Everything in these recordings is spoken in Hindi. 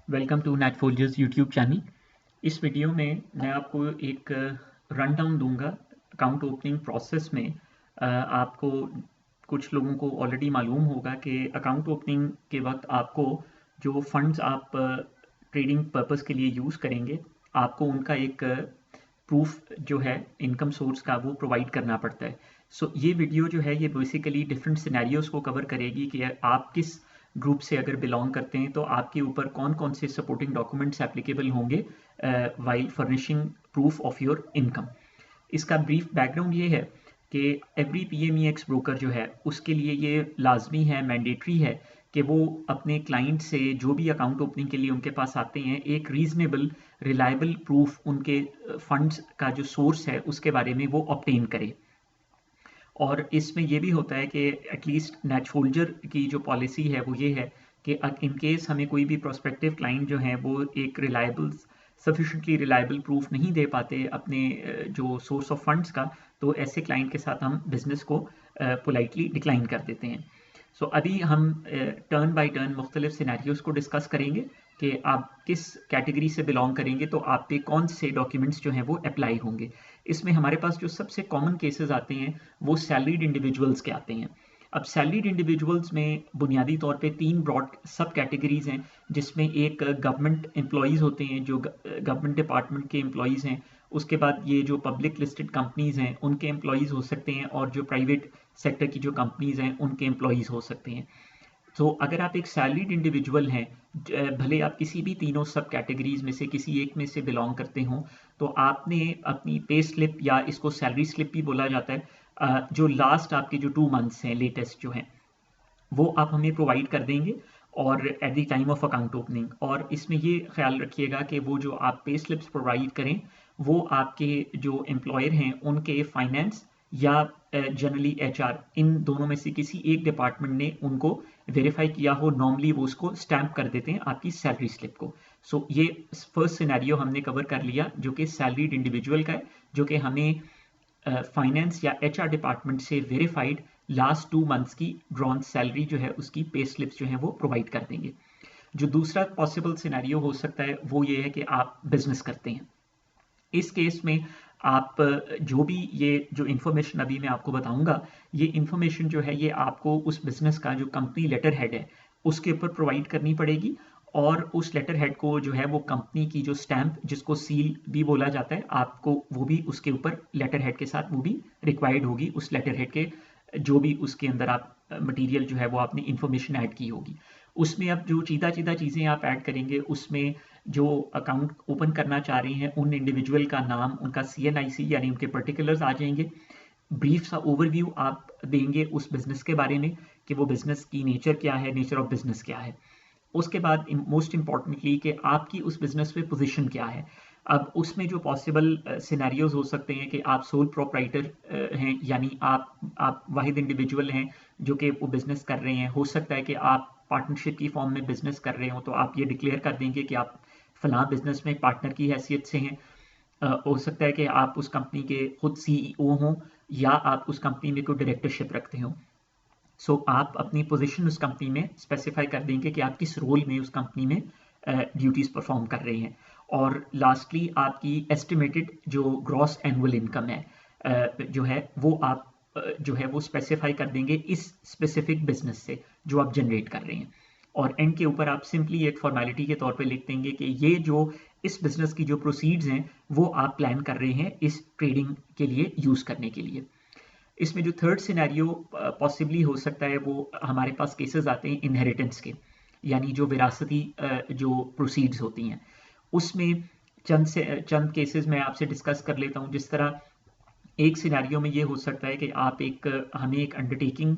Welcome to Netfolders YouTube channel. इस वीडियो में मैं आपको एक रन डाउन दूंगा अकाउंट ओपनिंग प्रोसेस में। आपको कुछ लोगों को ऑलरेडी मालूम होगा कि अकाउंट ओपनिंग के वक्त आपको जो फंड्स आप ट्रेडिंग पर्पस के लिए यूज़ करेंगे, आपको उनका एक प्रूफ जो है इनकम सोर्स का वो प्रोवाइड करना पड़ता है। सो ये वीडियो जो है ये बेसिकली डिफरेंट सिनेरियोज को कवर करेगी कि आप किस ग्रुप से अगर बिलोंग करते हैं तो आपके ऊपर कौन कौन से सपोर्टिंग डॉक्यूमेंट्स एप्लीकेबल होंगे while furnishing proof of your income. इसका ब्रीफ बैकग्राउंड ये है कि एवरी पीएमईएक्स ब्रोकर जो है उसके लिए ये लाजमी है, मैंडेटरी है कि वो अपने क्लाइंट से जो भी अकाउंट ओपनिंग के लिए उनके पास आते हैं एक रीजनेबल रिलायबल प्रूफ उनके फंड्स का जो सोर्स है उसके बारे में वो ऑब्टेन करे। और इसमें ये भी होता है कि एटलीस्ट नेटफोल्जर की जो पॉलिसी है वो ये है कि इन केस हमें कोई भी प्रोस्पेक्टिव क्लाइंट जो है वो एक रिलायबल सफिशेंटली रिलायबल प्रूफ नहीं दे पाते अपने जो सोर्स ऑफ फंड्स का, तो ऐसे क्लाइंट के साथ हम बिजनेस को पोलाइटली डिक्लाइन कर देते हैं। सो अभी हम टर्न बाय टर्न मुख्तलिफ सिनेरियोज को डिस्कस करेंगे कि आप किस कैटेगरी से बिलोंग करेंगे तो आप पे कौन से डॉक्यूमेंट्स जो हैं वो अप्लाई होंगे। इसमें हमारे पास जो सबसे कॉमन केसेस आते हैं वो सैलरीड इंडिविजुअल्स के आते हैं। अब सैलरीड इंडिविजुअल्स में बुनियादी तौर पे 3 ब्रॉड सब कैटेगरीज हैं, जिसमें एक गवर्नमेंट एम्प्लॉयज़ होते हैं जो गवर्नमेंट डिपार्टमेंट के एम्प्लॉयज़ हैं। उसके बाद ये जो पब्लिक लिस्टेड कंपनीज़ हैं उनके एम्प्लॉयज़ हो सकते हैं, और जो प्राइवेट सेक्टर की जो कंपनीज़ हैं उनके एम्प्लॉयज़ हो सकते हैं। तो अगर आप एक सैलरीड इंडिविजुअल हैं, भले आप किसी भी तीनों सब कैटेगरीज में से किसी एक में से बिलोंग करते हों, तो आपने अपनी पे स्लिप या इसको सैलरी स्लिप भी बोला जाता है, जो लास्ट आपके जो 2 मंथ्स हैं लेटेस्ट जो हैं वो आप हमें प्रोवाइड कर देंगे और at the time of account opening. और इसमें ये ख्याल रखिएगा कि वो जो आप पे स्लिप्स प्रोवाइड करें वो आपके जो एम्प्लॉयर हैं उनके फाइनेंस या जनरली एचआर, इन दोनों में से किसी एक डिपार्टमेंट ने उनको वेरीफाई किया हो। नॉर्मली वो उसको स्टैम्प कर देते हैं आपकी सैलरी स्लिप को। सो ये फर्स्ट सिनेरियो हमने कवर कर लिया जो कि सैलरीड इंडिविजुअल का है, जो कि हमें फाइनेंस या एचआर डिपार्टमेंट से वेरीफाइड लास्ट 2 मंथ्स की ड्रॉन सैलरी जो है उसकी पे स्लिप्स जो है वो प्रोवाइड कर देंगे। जो दूसरा पॉसिबल सिनेरियो हो सकता है वो ये है कि आप बिजनेस करते हैं। इस केस में आप जो भी ये जो इन्फॉर्मेशन अभी मैं आपको बताऊंगा, ये इन्फॉर्मेशन जो है ये आपको उस बिजनेस का जो कंपनी लेटर हेड है उसके ऊपर प्रोवाइड करनी पड़ेगी। और उस लेटर हेड को जो है वो कंपनी की जो स्टैंप जिसको सील भी बोला जाता है, आपको वो भी उसके ऊपर लेटर हेड के साथ वो भी रिक्वायर्ड होगी उस लेटर हेड के, जो भी उसके अंदर आप मटेरियल जो है वो आपने इन्फॉर्मेशन ऐड की होगी। उसमें अब जो चीदा चीदा चीज़ें आप ऐड करेंगे उसमें जो अकाउंट ओपन करना चाह रहे हैं उन इंडिविजुअल का नाम, उनका सीएनआईसी यानी उनके पर्टिकुलर्स आ जाएंगे। ब्रीफ सा ओवरव्यू आप देंगे उस बिजनेस के बारे में कि वो बिजनेस की नेचर क्या है, नेचर ऑफ बिजनेस क्या है। उसके बाद मोस्ट इंपॉर्टेंटली कि आपकी उस बिजनेस में पोजीशन क्या है। अब उसमें जो पॉसिबल सिनेरियोज हो सकते हैं कि आप सोल प्रोप्राइटर हैं, यानी आप वाहिद इंडिविजुअल हैं जो कि वो बिजनेस कर रहे हैं। हो सकता है कि आप पार्टनरशिप की फॉर्म में बिजनेस कर रहे हो, तो आप ये डिक्लेयर कर देंगे कि आप फलां बिजनेस में पार्टनर की हैसियत से हैं। हो सकता है कि आप उस कंपनी के खुद सीईओ हों या आप उस कंपनी में कोई डायरेक्टरशिप रखते हो। सो आप अपनी पोजीशन उस कंपनी में स्पेसिफाई कर देंगे कि आप किस रोल में उस कंपनी में ड्यूटीज परफॉर्म कर रहे हैं। और लास्टली आपकी एस्टिमेटेड जो ग्रॉस एनुअल इनकम है जो है वो आप जो है वो स्पेसिफाई कर देंगे इस स्पेसिफिक बिजनेस से जो आप जनरेट कर रहे हैं। और एंड के ऊपर आप सिंपली एक फॉर्मेलिटी के तौर पे लिख देंगे कि ये जो इस बिजनेस की जो प्रोसीड्स हैं वो आप प्लान कर रहे हैं इस ट्रेडिंग के लिए यूज करने के लिए। इसमें जो थर्ड सिनेरियो पॉसिबली हो सकता है वो हमारे पास केसेस आते हैं इनहेरिटेंस के, यानी जो विरासती जो प्रोसीड्स होती हैं उसमें चंद केसेस मैं आपसे डिस्कस कर लेता हूँ। जिस तरह एक सिनेरियो में ये हो सकता है कि आप हमें एक अंडरटेकिंग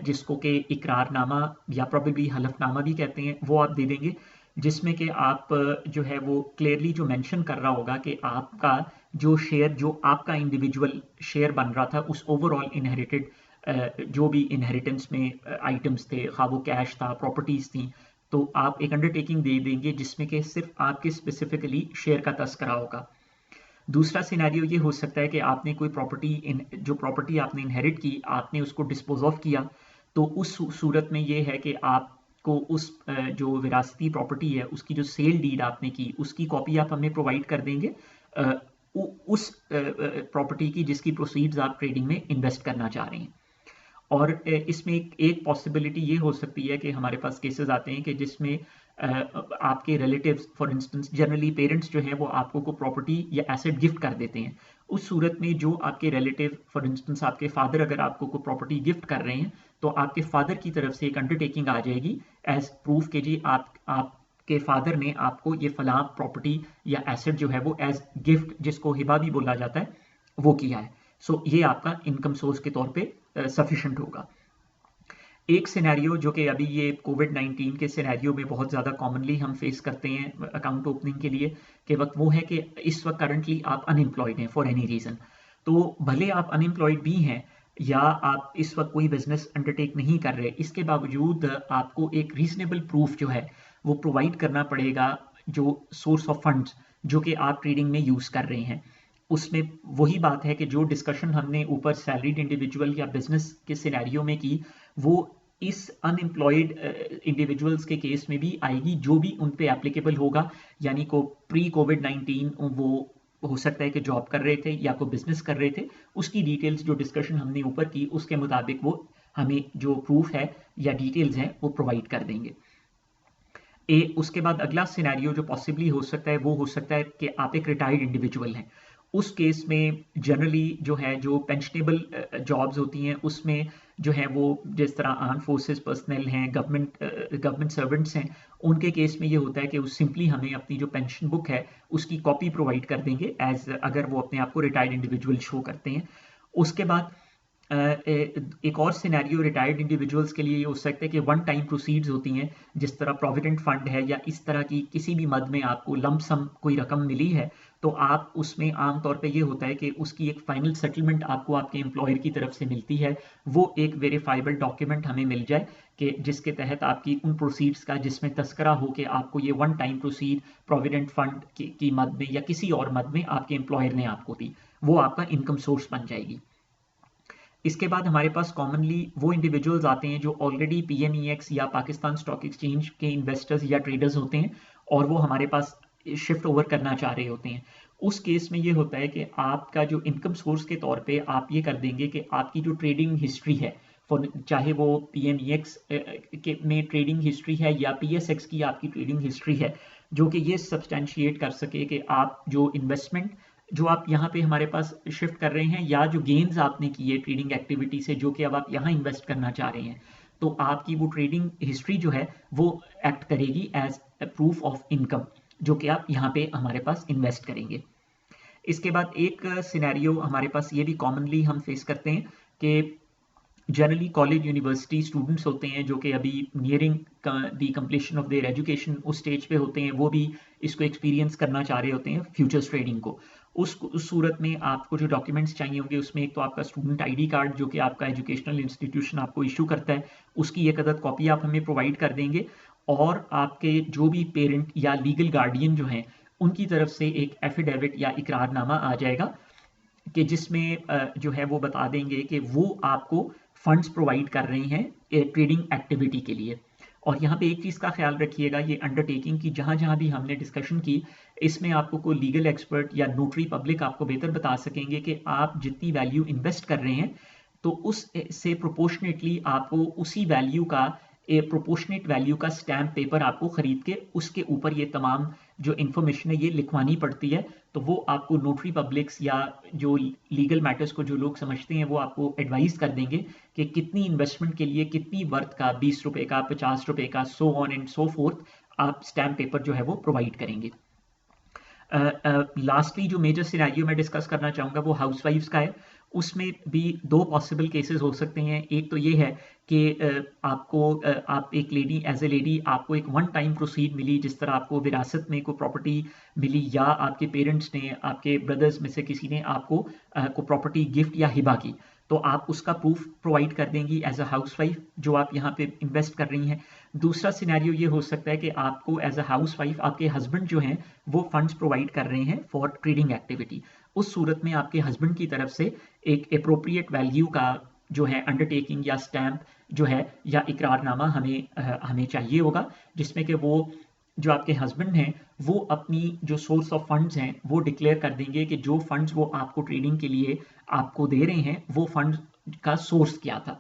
जिसको कि इकरारनामा या प्रोबेबली हलफनामा भी कहते हैं वो आप दे देंगे, जिसमें कि आप जो है वो क्लियरली जो मेंशन कर रहा होगा कि आपका जो शेयर, जो आपका इंडिविजुअल शेयर बन रहा था उस ओवरऑल इनहेरिटेड जो भी इनहेरिटेंस में आइटम्स थे, खा वो कैश था, प्रॉपर्टीज थी, तो आप एक अंडरटेकिंग दे देंगे जिसमें कि सिर्फ आपके स्पेसिफिकली शेयर का तस्करा होगा। दूसरा सिनेरियो ये हो सकता है कि आपने कोई जो प्रॉपर्टी आपने इनहेरिट की आपने उसको डिस्पोज ऑफ किया, तो उस सूरत में ये है कि आप को उस जो विरासती प्रॉपर्टी है उसकी जो सेल डीड आपने की उसकी कॉपी आप हमें प्रोवाइड कर देंगे उस प्रॉपर्टी की जिसकी प्रोसीड्स आप ट्रेडिंग में इन्वेस्ट करना चाह रहे हैं। और इसमें एक पॉसिबिलिटी ये हो सकती है कि हमारे पास केसेस आते हैं कि जिसमें आपके relatives for instance generally parents जो हैं वो आपको को प्रॉपर्टी या एसेट गिफ्ट कर देते हैं। उस सूरत में जो आपके रिलेटिव फॉर इंस्टेंस आपके फादर अगर आपको को प्रॉपर्टी गिफ्ट कर रहे हैं तो आपके फादर की तरफ से एक अंडरटेकिंग आ जाएगी एज प्रूफ के जी आपके फादर ने आपको ये फलां प्रॉपर्टी या एसेट जो है वो एज गिफ्ट जिसको हिबा भी बोला जाता है वो किया है। सो ये आपका इनकम सोर्स के तौर पे सफिशिएंट होगा। एक सिनेरियो जो कि अभी ये कोविड-19 के सिनेरियो में बहुत ज़्यादा कॉमनली हम फेस करते हैं अकाउंट ओपनिंग के लिए के वक्त वो है कि इस वक्त करंटली आप अनएम्प्लॉयड हैं फॉर एनी रीज़न। तो भले आप अनएम्प्लॉयड भी हैं या आप इस वक्त कोई बिजनेस अंडरटेक नहीं कर रहे, इसके बावजूद आपको एक रीजनेबल प्रूफ जो है वो प्रोवाइड करना पड़ेगा जो सोर्स ऑफ फंड्स जो कि आप ट्रेडिंग में यूज़ कर रहे हैं। उसमें वही बात है कि जो डिस्कशन हमने ऊपर सैलरीड इंडिविजुअल या बिजनेस के सिनेरियो में की वो इस अनएम्प्लॉयड इंडिविजुअल्स के केस में भी आएगी जो भी उन पे एप्लीकेबल होगा। यानी को प्री कोविड-19 वो हो सकता है कि जॉब कर रहे थे या कोई बिजनेस कर रहे थे, उसकी डिटेल्स जो डिस्कशन हमने ऊपर की उसके मुताबिक वो हमें जो प्रूफ है या डिटेल्स हैं वो प्रोवाइड कर देंगे। उसके बाद अगला सिनेरियो जो पॉसिबली हो सकता है वो हो सकता है कि आप एक रिटायर्ड इंडिविजुअल हैं। उस केस में जनरली जो है जो पेंशनेबल जॉब्स होती हैं उसमें जो है वो जिस तरह आर्म फोर्सेस पर्सनल हैं, गवर्नमेंट सर्वेंट्स हैं, उनके केस में ये होता है कि वो सिंपली हमें अपनी जो पेंशन बुक है उसकी कॉपी प्रोवाइड कर देंगे एज अगर वो अपने आप को रिटायर्ड इंडिविजुअल शो करते हैं। उसके बाद एक और सिनेरियो रिटायर्ड इंडिविजुअल्स के लिए ये हो सकता है कि वन टाइम प्रोसीड्स होती हैं जिस तरह प्रोविडेंट फंड है या इस तरह की किसी भी मद में आपको लंप सम कोई रकम मिली है तो आप उसमें आमतौर पे ये होता है कि उसकी एक फाइनल सेटलमेंट आपको आपके एम्प्लॉयर की तरफ से मिलती है। वो एक वेरीफाइबल डॉक्यूमेंट हमें मिल जाए कि जिसके तहत आपकी उन प्रोसीड्स का जिसमें तस्करा हो कि आपको ये one time proceed provident fund की मद में या किसी और मद में आपके एम्प्लॉयर ने आपको दी, वो आपका इनकम सोर्स बन जाएगी। इसके बाद हमारे पास कॉमनली वो इंडिविजुअल्स आते हैं जो ऑलरेडी PMEX या पाकिस्तान स्टॉक एक्सचेंज के इन्वेस्टर्स या ट्रेडर्स होते हैं और वो हमारे पास शिफ्ट ओवर करना चाह रहे होते हैं। उस केस में ये होता है कि आपका जो इनकम सोर्स के तौर पे आप ये कर देंगे कि आपकी जो ट्रेडिंग हिस्ट्री है चाहे वो PMEX के में ट्रेडिंग हिस्ट्री है या PSX की आपकी ट्रेडिंग हिस्ट्री है जो कि ये सब्सटैंशिएट कर सके कि आप जो इन्वेस्टमेंट जो आप यहाँ पे हमारे पास शिफ्ट कर रहे हैं या जो गेन्स आपने किए ट्रेडिंग एक्टिविटी से जो कि अब आप यहाँ इन्वेस्ट करना चाह रहे हैं तो आपकी वो ट्रेडिंग हिस्ट्री जो है वो एक्ट करेगी as a proof of income जो कि आप यहाँ पे हमारे पास इन्वेस्ट करेंगे। इसके बाद एक सिनेरियो हमारे पास ये भी कॉमनली हम फेस करते हैं कि जनरली कॉलेज यूनिवर्सिटी स्टूडेंट्स होते हैं जो कि अभी nearing the completion of their education उस स्टेज पे होते हैं, वो भी इसको एक्सपीरियंस करना चाह रहे होते हैं फ्यूचर्स ट्रेडिंग को। उस सूरत में आपको जो डॉक्यूमेंट्स चाहिए होंगे उसमें एक तो आपका स्टूडेंट ID कार्ड जो कि आपका एजुकेशनल इंस्टीट्यूशन आपको इशू करता है उसकी एक अदद कॉपी आप हमें प्रोवाइड कर देंगे और आपके जो भी पेरेंट या लीगल गार्डियन जो हैं उनकी तरफ से एक एफिडेविट या इकरारनामा आ जाएगा कि जिसमें जो है वो बता देंगे कि वो आपको फंड्स प्रोवाइड कर रहे हैं ट्रेडिंग एक्टिविटी के लिए। और यहाँ पे एक चीज़ का ख्याल रखिएगा, ये अंडरटेकिंग की जहाँ जहाँ भी हमने डिस्कशन की इसमें आपको कोई लीगल एक्सपर्ट या नोटरी पब्लिक आपको बेहतर बता सकेंगे कि आप जितनी वैल्यू इन्वेस्ट कर रहे हैं तो उस से प्रोपोर्शनेटली आपको उसी वैल्यू का प्रोपोर्शनेट वैल्यू का स्टैम्प पेपर आपको खरीद के उसके ऊपर ये तमाम जो इन्फॉर्मेशन है ये लिखवानी पड़ती है। तो वो आपको नोटरी पब्लिक्स या जो लीगल मैटर्स को जो लोग समझते हैं वो आपको एडवाइस कर देंगे कि कितनी इन्वेस्टमेंट के लिए कितनी वर्थ का 20 रुपए का 50 रुपए का so on and so fourth आप स्टैम्प पेपर जो है वो प्रोवाइड करेंगे। लास्टली जो मेजर सिनेरियो मैं डिस्कस करना चाहूँगा वो हाउसवाइफ्स का है। उसमें भी दो पॉसिबल केसेस हो सकते हैं। एक तो ये है कि आप एक लेडी एज ए लेडी आपको एक वन टाइम प्रोसीड मिली जिस तरह आपको विरासत में कोई प्रॉपर्टी मिली या आपके पेरेंट्स ने आपके ब्रदर्स में से किसी ने आपको को प्रॉपर्टी गिफ्ट या हिबा की तो आप उसका प्रूफ प्रोवाइड कर देंगी एज अ हाउसवाइफ जो आप यहाँ पे इन्वेस्ट कर रही हैं। दूसरा सिनेरियो ये हो सकता है कि आपको एज अ हाउसवाइफ आपके हस्बैंड जो हैं वो फंड्स प्रोवाइड कर रहे हैं फॉर ट्रेडिंग एक्टिविटी। उस सूरत में आपके हस्बैंड की तरफ से एक अप्रोप्रिएट वैल्यू का जो है अंडरटेकिंग या स्टैम्प जो है या इकरारनामा हमें चाहिए होगा, जिसमें कि वो जो आपके हस्बैंड हैं वो अपनी जो सोर्स ऑफ फंड्स हैं वो डिक्लेयर कर देंगे कि जो फंड्स वो आपको ट्रेडिंग के लिए आपको दे रहे हैं वो फंड का सोर्स क्या था।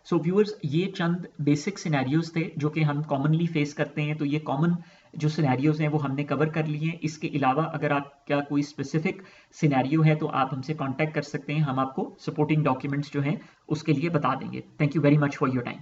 सो व्यूअर्स, ये चंद बेसिक सिनेरियोज थे जो कि हम कॉमनली फेस करते हैं। तो ये कॉमन जो सिनेरियोज हैं वो हमने कवर कर लिए हैं। इसके अलावा अगर आपका कोई स्पेसिफिक सिनेरियो है तो आप हमसे कांटेक्ट कर सकते हैं, हम आपको सपोर्टिंग डॉक्यूमेंट्स जो हैं उसके लिए बता देंगे। Thank you very much for your time.